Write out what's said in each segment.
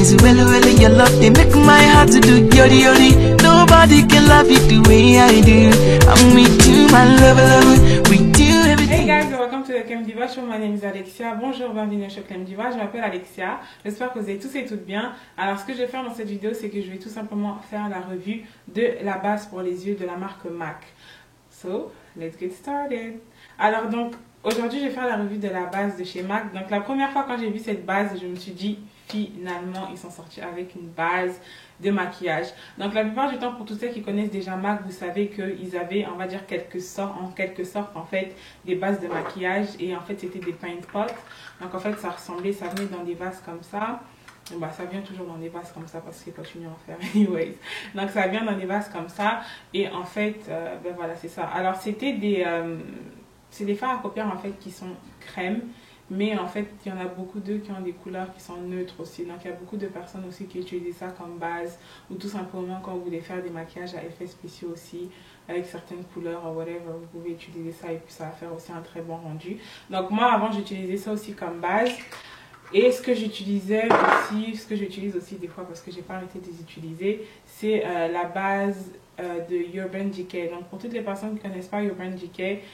is well, well, your love, they make my heart to do yori yori. Nobody can love you the way I do. I'm with you, my love, love, with you everything. Hey guys, welcome to the Clem Diva Show. My name is Alexia. Bonjour, bienvenue chez Clem Diva. Je m'appelle Alexia. J'espère que vous allez tous et toutes bien. Alors, ce que je vais faire dans cette vidéo, c'est que je vais tout simplement faire la revue de la base pour les yeux de la marque MAC. So, let's get started. Alors donc, aujourd'hui, je vais faire la revue de la base de chez MAC. Donc, la première fois quand j'ai vu cette base, je me suis dit, finalement, ils sont sortis avec une base de maquillage. Donc, la plupart du temps, pour tous ceux qui connaissent déjà MAC, vous savez qu'ils avaient, on va dire, en quelque sorte, en fait, des bases de maquillage. Et en fait, c'était des paint pots. Donc, en fait, ça venait dans des vases comme ça. Bah, ça vient toujours dans des vases comme ça parce qu'ils continuent à en faire anyways. Donc ça vient dans des vases comme ça et en fait ben voilà, c'est ça. Alors c'était c'est des fards à paupières en fait qui sont crème, mais en fait il y en a beaucoup d'eux qui ont des couleurs qui sont neutres aussi. Donc il y a beaucoup de personnes aussi qui utilisent ça comme base ou tout simplement quand vous voulez faire des maquillages à effets spéciaux aussi avec certaines couleurs ou whatever, vous pouvez utiliser ça et puis ça va faire aussi un très bon rendu. Donc moi avant j'utilisais ça aussi comme base. Et ce que j'utilise aussi des fois parce que j'ai pas arrêté de les utiliser, c'est la base de Urban Decay. Donc pour toutes les personnes qui ne connaissent pas Urban Decay,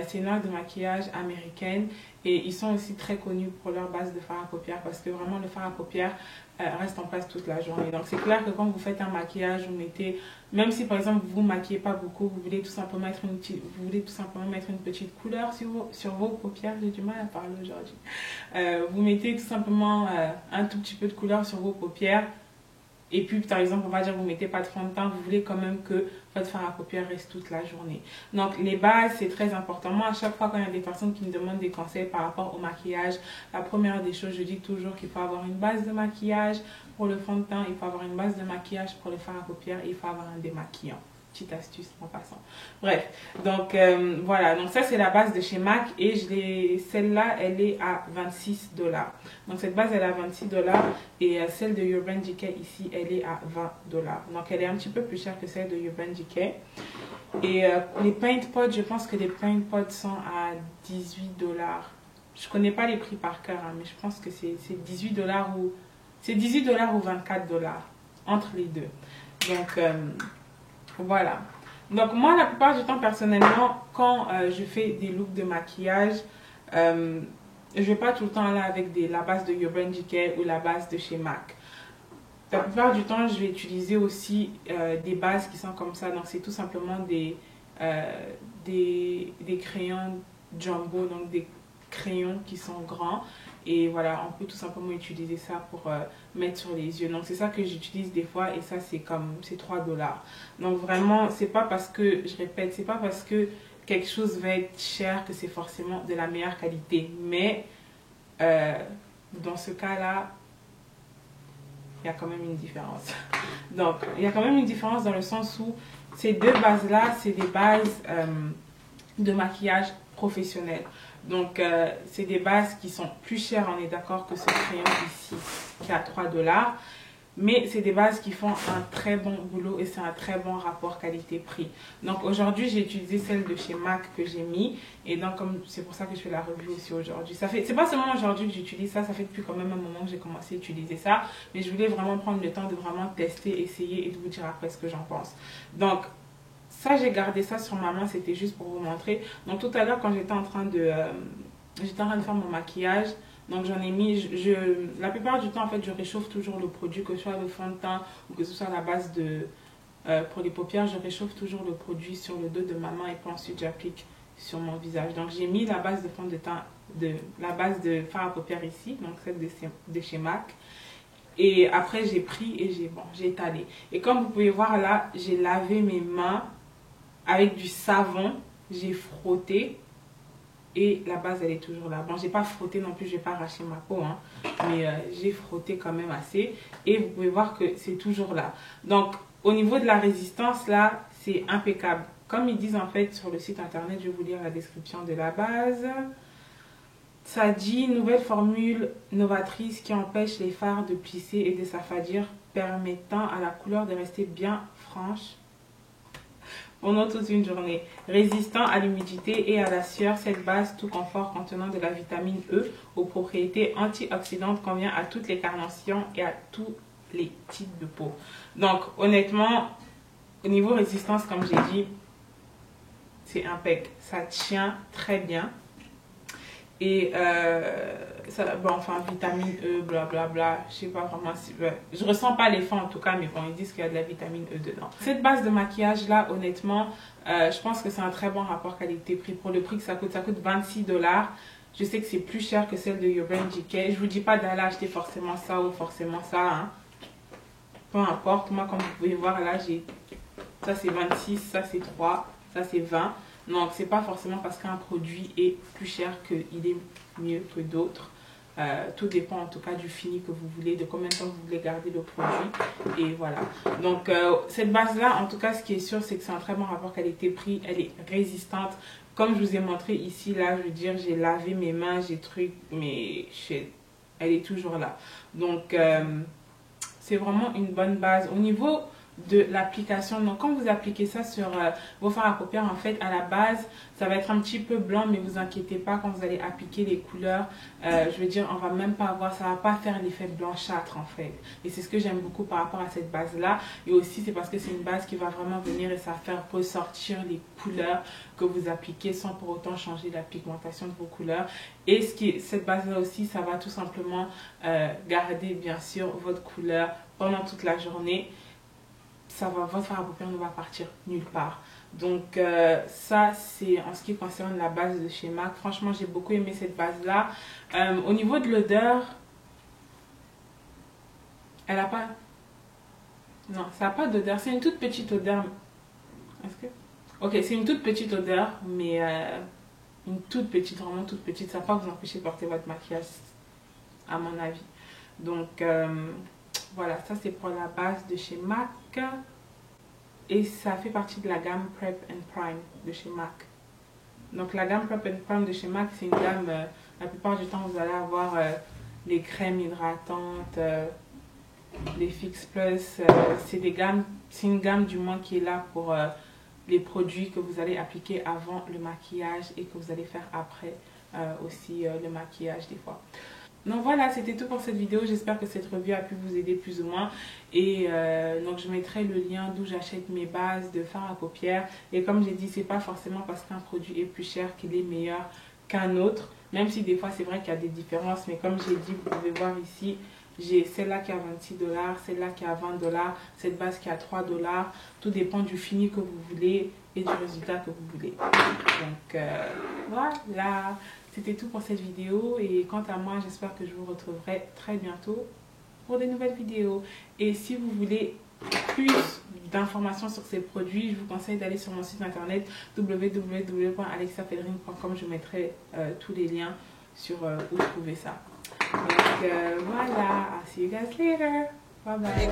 c'est une marque de maquillage américaine et ils sont aussi très connus pour leur base de fard à paupières parce que vraiment le fard à paupières reste en place toute la journée. Donc c'est clair que quand vous faites un maquillage, vous mettez, même si par exemple vous ne maquillez pas beaucoup, vous voulez tout simplement mettre une petite couleur sur vos paupières, j'ai du mal à parler aujourd'hui. Vous mettez tout simplement un tout petit peu de couleur sur vos paupières. Et puis, par exemple, on va dire que vous ne mettez pas de fond de teint, vous voulez quand même que votre fard à paupières reste toute la journée. Donc, les bases, c'est très important. Moi, à chaque fois, quand il y a des personnes qui me demandent des conseils par rapport au maquillage, la première des choses, je dis toujours qu'il faut avoir une base de maquillage pour le fond de teint, il faut avoir une base de maquillage pour le fard à paupières et il faut avoir un démaquillant. Petite astuce en passant. Bref, donc voilà, donc ça c'est la base de chez MAC et celle-là elle est à 26 $. Donc cette base elle est à 26 $ et celle de Urban Decay ici elle est à 20 $. Donc elle est un petit peu plus chère que celle de Urban Decay. Et les paint pots, je pense que les paint pots sont à 18 $. Je connais pas les prix par cœur, hein, mais je pense que c'est 18 $ ou c'est 18 $ ou 24 $, entre les deux. Donc voilà. Donc moi, la plupart du temps, personnellement, quand je fais des looks de maquillage, je ne vais pas tout le temps là avec la base de Urban Decay ou la base de chez MAC. La plupart du temps, je vais utiliser aussi des bases qui sont comme ça. Donc c'est tout simplement des crayons jumbo, donc des crayons qui sont grands. Et voilà, on peut tout simplement utiliser ça pour mettre sur les yeux. Donc c'est ça que j'utilise des fois et ça c'est 3 $. Donc vraiment, c'est pas parce que, je répète, c'est pas parce que quelque chose va être cher que c'est forcément de la meilleure qualité. Mais dans ce cas-là, il y a quand même une différence. Donc il y a quand même une différence dans le sens où ces deux bases-là, c'est des bases de maquillage professionnel. Donc, c'est des bases qui sont plus chères, on est d'accord, que ce crayon ici, qui est à 3 $. Mais c'est des bases qui font un très bon boulot et c'est un très bon rapport qualité-prix. Donc, aujourd'hui, j'ai utilisé celle de chez MAC que j'ai mis. Et donc, c'est pour ça que je fais la revue aussi aujourd'hui. C'est pas seulement aujourd'hui que j'utilise ça, ça fait depuis quand même un moment que j'ai commencé à utiliser ça. Mais je voulais vraiment prendre le temps de vraiment tester, essayer et de vous dire après ce que j'en pense. Donc, ça, j'ai gardé ça sur ma main, c'était juste pour vous montrer. Donc tout à l'heure, quand j'étais en train de faire mon maquillage, donc j'en ai mis, la plupart du temps, en fait, je réchauffe toujours le produit, que ce soit le fond de teint ou que ce soit la base pour les paupières, je réchauffe toujours le produit sur le dos de ma main et puis ensuite j'applique sur mon visage. Donc j'ai mis la base de fond de teint, la base de fard à paupières ici, donc celle de chez MAC. Et après, j'ai pris et j'ai étalé. Et comme vous pouvez voir là, j'ai lavé mes mains avec du savon, j'ai frotté et la base elle est toujours là. Bon, j'ai pas frotté non plus, je vais pas arracher ma peau, hein, mais j'ai frotté quand même assez et vous pouvez voir que c'est toujours là. Donc au niveau de la résistance là, c'est impeccable. Comme ils disent en fait sur le site internet, je vais vous lire la description de la base. Ça dit nouvelle formule novatrice qui empêche les fards de plisser et de s'affadir, permettant à la couleur de rester bien franche pendant toute une journée. Résistant à l'humidité et à la sueur, cette base tout confort contenant de la vitamine E aux propriétés antioxydantes convient à toutes les carnations et à tous les types de peau. Donc honnêtement, au niveau résistance, comme j'ai dit, c'est impec. Ça tient très bien. Et enfin, vitamine E, blablabla, je sais pas vraiment si... je ressens pas l'effet en tout cas, mais bon, ils disent qu'il y a de la vitamine E dedans. Cette base de maquillage là, honnêtement, je pense que c'est un très bon rapport qualité-prix. Pour le prix que ça coûte 26 $. Je sais que c'est plus cher que celle de Your Brain GK. Je vous dis pas d'aller acheter forcément ça ou forcément ça, hein. Peu importe, moi comme vous pouvez voir là, j'ai... ça c'est 26, ça c'est 3, ça c'est 20. Donc, c'est pas forcément parce qu'un produit est plus cher qu'il est mieux que d'autres. Tout dépend en tout cas du fini que vous voulez, de combien de temps vous voulez garder le produit. Et voilà. Donc, cette base-là, en tout cas, ce qui est sûr, c'est que c'est un très bon rapport qualité-prix. Elle est résistante. Comme je vous ai montré ici, là, je veux dire, j'ai lavé mes mains, j'ai truc, mais elle est toujours là. Donc, c'est vraiment une bonne base. Au niveau de l'application, donc quand vous appliquez ça sur vos fards à paupières, en fait à la base ça va être un petit peu blanc, mais vous inquiétez pas, quand vous allez appliquer les couleurs, je veux dire, on va même pas avoir, ça va pas faire l'effet blanchâtre en fait. Et c'est ce que j'aime beaucoup par rapport à cette base là. Et aussi c'est parce que c'est une base qui va vraiment venir et ça va faire ressortir les couleurs que vous appliquez sans pour autant changer la pigmentation de vos couleurs. Et cette base là aussi, ça va tout simplement garder bien sûr votre couleur pendant toute la journée. Votre fard à paupières ne va partir nulle part. Donc ça c'est en ce qui concerne la base de chez MAC. Franchement j'ai beaucoup aimé cette base là. Au niveau de l'odeur, elle a pas... Non, ça n'a pas d'odeur. C'est une toute petite odeur. Est-ce que... Ok, c'est une toute petite odeur, mais une toute petite, vraiment toute petite. Ça ne va pas vous empêcher de porter votre maquillage, à mon avis. Donc voilà, ça c'est pour la base de chez MAC. Et ça fait partie de la gamme Prep and Prime de chez MAC. Donc la gamme Prep and Prime de chez MAC, c'est une gamme, la plupart du temps vous allez avoir les crèmes hydratantes, les Fix Plus. C'est une gamme du moins qui est là pour les produits que vous allez appliquer avant le maquillage et que vous allez faire après aussi le maquillage des fois. Donc voilà, c'était tout pour cette vidéo. J'espère que cette revue a pu vous aider plus ou moins. Et donc je mettrai le lien d'où j'achète mes bases de fard à paupières. Et comme j'ai dit, c'est pas forcément parce qu'un produit est plus cher qu'il est meilleur qu'un autre. Même si des fois c'est vrai qu'il y a des différences. Mais comme j'ai dit, vous pouvez voir ici, j'ai celle-là qui a 26 $, celle-là qui a 20 $, cette base qui a 3 $. Tout dépend du fini que vous voulez et du résultat que vous voulez. Donc voilà. C'était tout pour cette vidéo et quant à moi, j'espère que je vous retrouverai très bientôt pour de nouvelles vidéos. Et si vous voulez plus d'informations sur ces produits, je vous conseille d'aller sur mon site internet www.alexiafedrine.com. Je mettrai tous les liens sur où trouver ça. Donc voilà, I'll see you guys later. Bye bye.